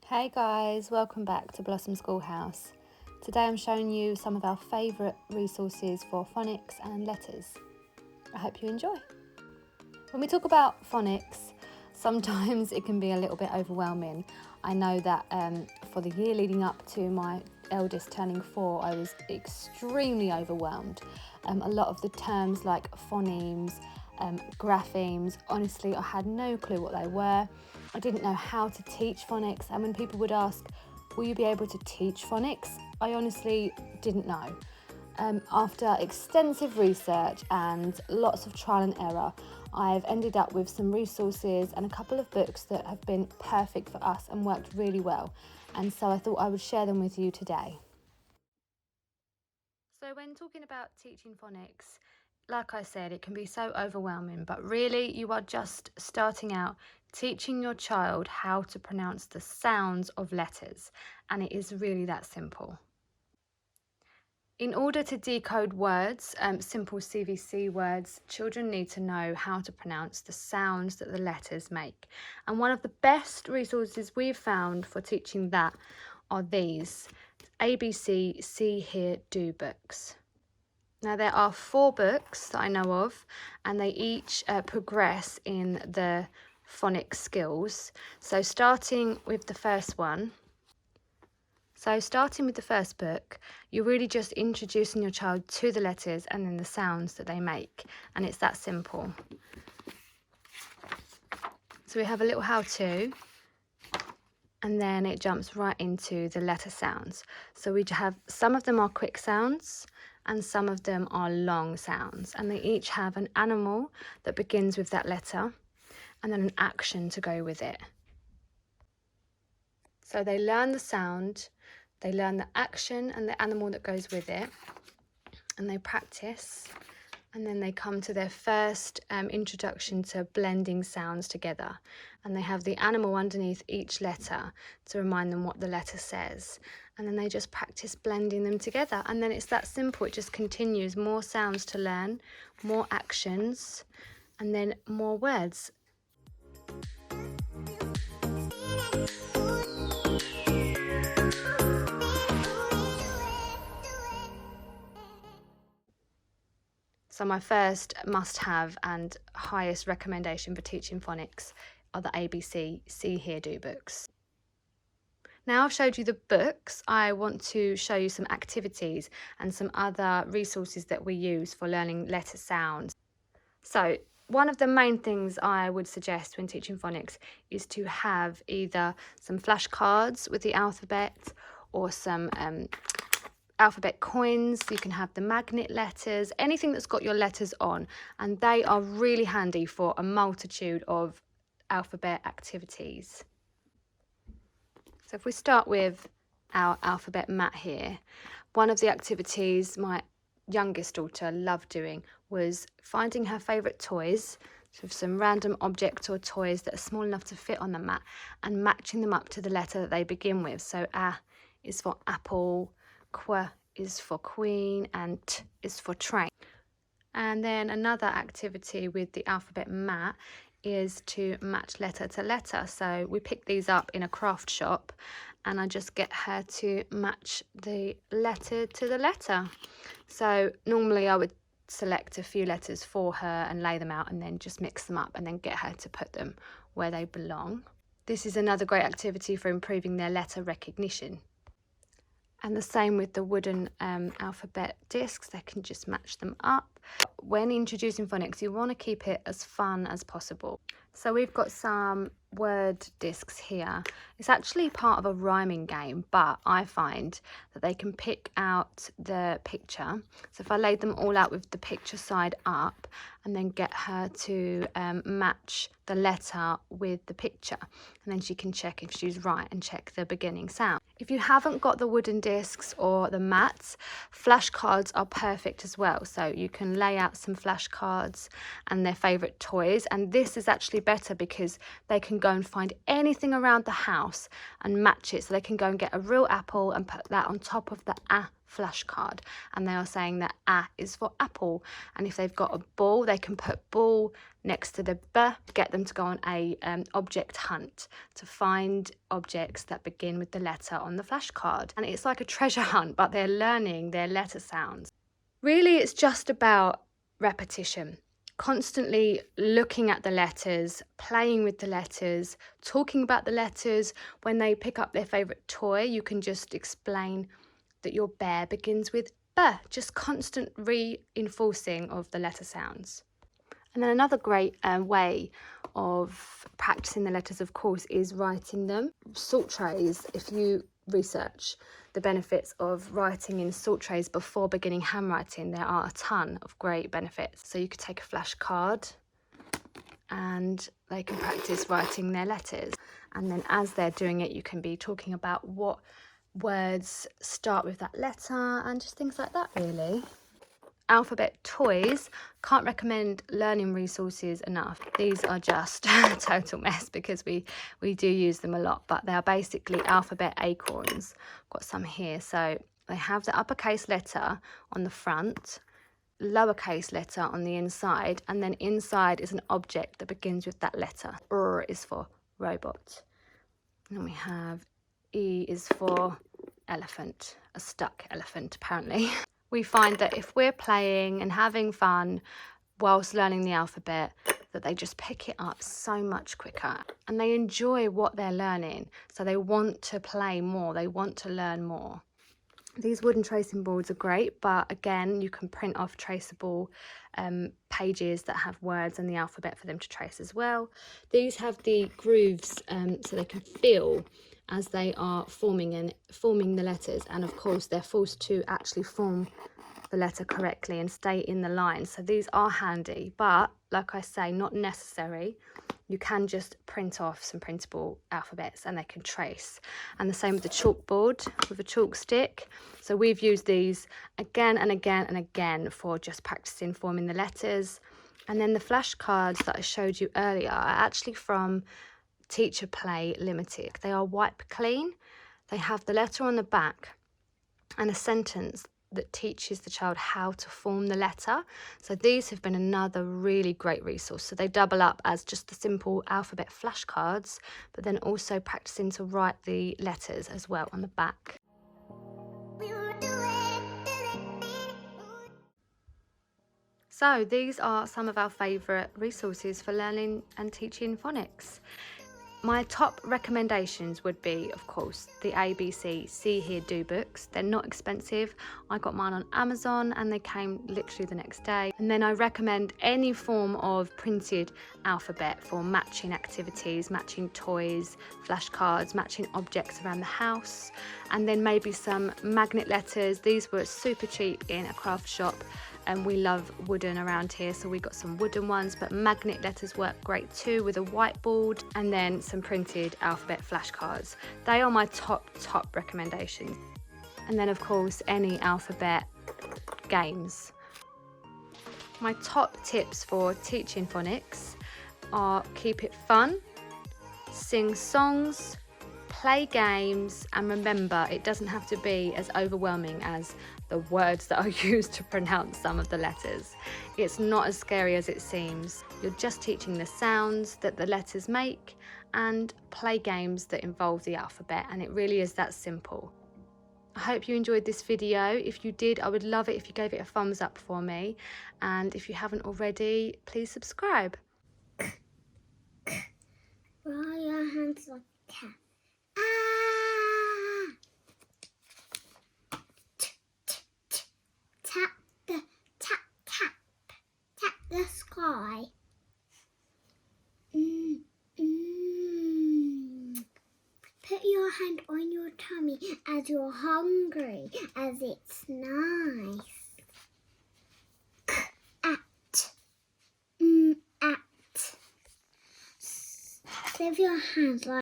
Hey guys, welcome back to Blossom Schoolhouse. Today I'm showing you some of our favourite resources for phonics and letters. I hope you enjoy. When we talk about phonics, sometimes it can be a little bit overwhelming. I know that for the year leading up to my eldest turning 4, I was extremely overwhelmed. A lot of the terms like phonemes, graphemes, honestly I had no clue what they were. I didn't know how to teach phonics, and when people would ask, will you be able to teach phonics? I honestly didn't know. After extensive research and lots of trial and error, I've ended up with some resources and a couple of books that have been perfect for us and worked really well, and so I thought I would share them with you today. So when talking about teaching phonics, like I said, it can be so overwhelming, but really you are just starting out teaching your child how to pronounce the sounds of letters, and it is really that simple. In order to decode words, simple CVC words, children need to know how to pronounce the sounds that the letters make. And one of the best resources we've found for teaching that are these ABC See Hear Do books. Now there are 4 books that I know of, and they each progress in the phonics skills. So starting with the first book, you're really just introducing your child to the letters and then the sounds that they make, and it's that simple. So we have a little how-to, and then it jumps right into the letter sounds. So we have, some of them are quick sounds and some of them are long sounds, and they each have an animal that begins with that letter and then an action to go with it. So they learn the sound, they learn the action and the animal that goes with it, and they practice, and then they come to their first introduction to blending sounds together, and they have the animal underneath each letter to remind them what the letter says, and then they just practice blending them together, and then it's that simple. It just continues, more sounds to learn, more actions, and then more words. So my first must-have and highest recommendation for teaching phonics are the ABC See Hear Do books. Now I've showed you the books, I want to show you some activities and some other resources that we use for learning letter sounds. So one of the main things I would suggest when teaching phonics is to have either some flashcards with the alphabet or some alphabet coins. You can have the magnet letters, anything that's got your letters on, and they are really handy for a multitude of alphabet activities. So if we start with our alphabet mat here, one of the activities my youngest daughter loved doing was finding her favourite toys, so some random objects or toys that are small enough to fit on the mat, and matching them up to the letter that they begin with. So A is for apple, Qu is for queen, and T is for train. And then another activity with the alphabet mat is to match letter to letter. So we pick these up in a craft shop, and I just get her to match the letter to the letter. So normally I would select a few letters for her and lay them out and then just mix them up and then get her to put them where they belong. This is another great activity for improving their letter recognition. And the same with the wooden alphabet discs, they can just match them up. When introducing phonics, you want to keep it as fun as possible. So we've got some word discs here. It's actually part of a rhyming game, but I find that they can pick out the picture. So if I laid them all out with the picture side up and then get her to match the letter with the picture, and then she can check if she's right and check the beginning sound. If you haven't got the wooden discs or the mats, flashcards are perfect as well. So you can lay out some flashcards and their favourite toys, and this is actually better because they can go and find anything around the house and match it. So they can go and get a real apple and put that on top of the A flashcard, and they are saying that A is for apple. And if they've got a ball, they can put ball next to the B, get them to go on a object hunt to find objects that begin with the letter on the flashcard. And it's like a treasure hunt, but they're learning their letter sounds. Really, it's just about repetition. Constantly looking at the letters, playing with the letters, talking about the letters. When they pick up their favourite toy, you can just explain that your bear begins with B. Just constant reinforcing of the letter sounds. And then another great way of practicing the letters, of course, is writing them. Salt trays, if you research the benefits of writing in salt trays before beginning handwriting, there are a ton of great benefits. So you could take a flashcard and they can practice writing their letters. And then as they're doing it, you can be talking about what words start with that letter and just things like that, really. Alphabet toys, can't recommend learning resources enough. These are just a total mess because we do use them a lot, but they are basically alphabet acorns. Got some here. So they have the uppercase letter on the front, lowercase letter on the inside, and then inside is an object that begins with that letter. R is for robot. And we have E is for elephant, a stuck elephant apparently. We find that if we're playing and having fun whilst learning the alphabet, that they just pick it up so much quicker and they enjoy what they're learning. So they want to play more, they want to learn more. These wooden tracing boards are great, but again, you can print off traceable pages that have words and the alphabet for them to trace as well. These have the grooves so they can feel as they are forming the letters, and of course they're forced to actually form the letter correctly and stay in the line. So these are handy, but like I say, not necessary. You can just print off some printable alphabets and they can trace. And the same with the chalkboard with a chalk stick. So we've used these again and again and again for just practicing forming the letters. And then the flashcards that I showed you earlier are actually from Teacher Play Limited. They are wipe clean. They have the letter on the back and a sentence that teaches the child how to form the letter. So these have been another really great resource. So they double up as just the simple alphabet flashcards, but then also practicing to write the letters as well on the back. So these are some of our favourite resources for learning and teaching phonics. My top recommendations would be, of course, the ABC See Hear Do books. They're not expensive. I got mine on Amazon and they came literally the next day. And then I recommend any form of printed alphabet for matching activities, matching toys, flashcards, matching objects around the house. And then maybe some magnet letters. These were super cheap in a craft shop. And we love wooden around here, so we got some wooden ones, but magnet letters work great too with a whiteboard, and then some printed alphabet flashcards. They are my top recommendations. And then of course any alphabet games. My top tips for teaching phonics are keep it fun, sing songs, play games, and remember it doesn't have to be as overwhelming as the words that are used to pronounce some of the letters. It's not as scary as it seems. You're just teaching the sounds that the letters make and play games that involve the alphabet, and it really is that simple. I hope you enjoyed this video. If you did, I would love it if you gave it a thumbs up for me, and if you haven't already, please subscribe. Roll your hands like a cat. Tap the sky. Put your hand on your tummy as you're hungry, as it's nice. At. Save your hands like